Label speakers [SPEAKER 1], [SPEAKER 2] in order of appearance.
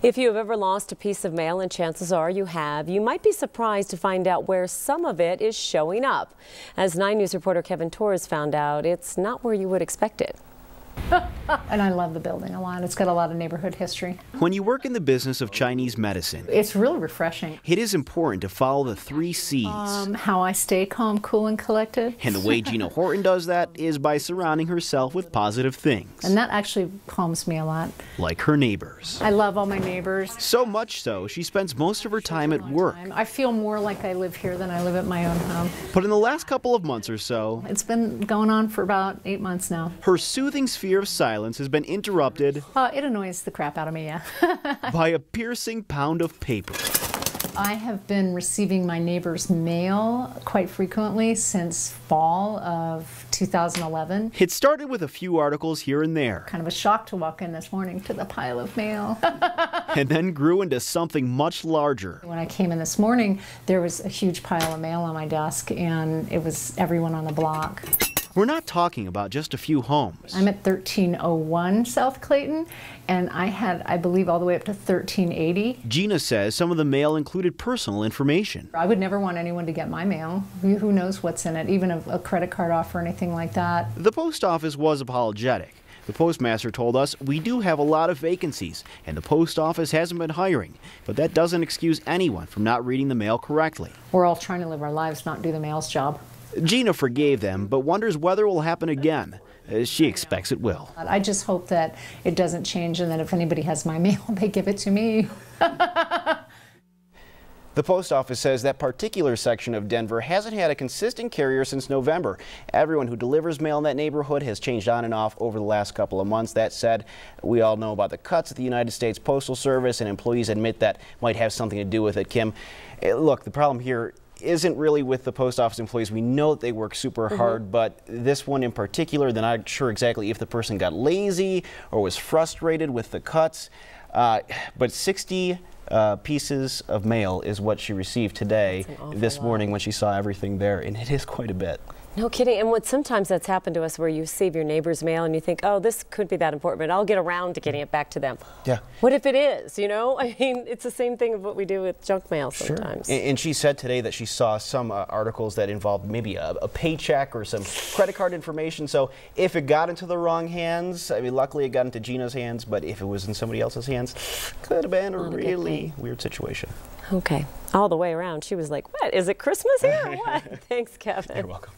[SPEAKER 1] If you have ever lost a piece of mail, and chances are you have, you might be surprised to find out where some of it is showing up. As 9 News reporter Kevin Torres found out, it's not where you would expect it.
[SPEAKER 2] And I love the building a lot. It's got a lot of neighborhood history.
[SPEAKER 3] When you work in the business of Chinese medicine,
[SPEAKER 2] It's really refreshing.
[SPEAKER 3] it is important to follow the 3 C's.
[SPEAKER 2] How I stay calm, cool, and collected.
[SPEAKER 3] And the way Gina Horton does that is by surrounding herself with positive things,
[SPEAKER 2] And that actually calms me a lot.
[SPEAKER 3] like her neighbors.
[SPEAKER 2] I love all my neighbors.
[SPEAKER 3] So much so, she spends most of her time at work.
[SPEAKER 2] I feel more like I live here than I live at my own home.
[SPEAKER 3] But in the last couple of months or so,
[SPEAKER 2] It's been going on for about 8 months now.
[SPEAKER 3] her soothing sphere of silence has been interrupted
[SPEAKER 2] It annoys the crap out of me, yeah.
[SPEAKER 3] by a piercing pound of paper.
[SPEAKER 2] I have been receiving my neighbor's mail quite frequently since fall of 2011.
[SPEAKER 3] It started with a few articles here and there,
[SPEAKER 2] Kind of a shock to walk in this morning to the pile of mail.
[SPEAKER 3] and then grew into something much larger.
[SPEAKER 2] When I came in this morning, there was a huge pile of mail on my desk, and it was everyone on the block.
[SPEAKER 3] We're not talking about just a few homes.
[SPEAKER 2] I'm at 1301 South Clayton, and I had, I believe, all the way up to 1380.
[SPEAKER 3] Gina says some of the mail included personal information.
[SPEAKER 2] I would never want anyone to get my mail. Who knows what's in it, even a credit card offer or anything like that.
[SPEAKER 3] The post office was apologetic. The postmaster told us, "We do have a lot of vacancies, and the post office hasn't been hiring, but that doesn't excuse anyone from not reading the mail correctly."
[SPEAKER 2] We're all trying to live our lives, not do the mail's job.
[SPEAKER 3] Gina forgave them, but wonders whether it will happen again. She expects it will.
[SPEAKER 2] I just hope that it doesn't change, and that if anybody has my mail, they give it to me.
[SPEAKER 3] The post office says that particular section of Denver hasn't had a consistent carrier since November. Everyone who delivers mail in that neighborhood has changed on and off over the last couple of months. That said, we all know about the cuts at the United States Postal Service, and employees admit that might have something to do with it. Kim, look, the problem here isn't really with the post office employees. We know that they work super hard, but this one in particular, they're not sure exactly if the person got lazy or was frustrated with the cuts. But 60 pieces of mail is what she received today, this morning, when she saw everything there, and it is quite a bit.
[SPEAKER 1] No kidding. And what sometimes that's happened to us, where you save your neighbor's mail and you think, oh, this could be that important, but I'll get around to getting it back to them.
[SPEAKER 3] Yeah.
[SPEAKER 1] What if it is, you know? I mean, it's the same thing of what we do with junk mail sometimes.
[SPEAKER 3] Sure. And she said today that she saw some articles that involved maybe a paycheck or some credit card information. So if it got into the wrong hands, I mean, luckily it got into Gina's hands, but if it was in somebody else's hands, could have been a really weird situation.
[SPEAKER 1] Okay. All the way around, she was like, what? Is it Christmas here or what? Thanks, Kevin.
[SPEAKER 3] You're welcome.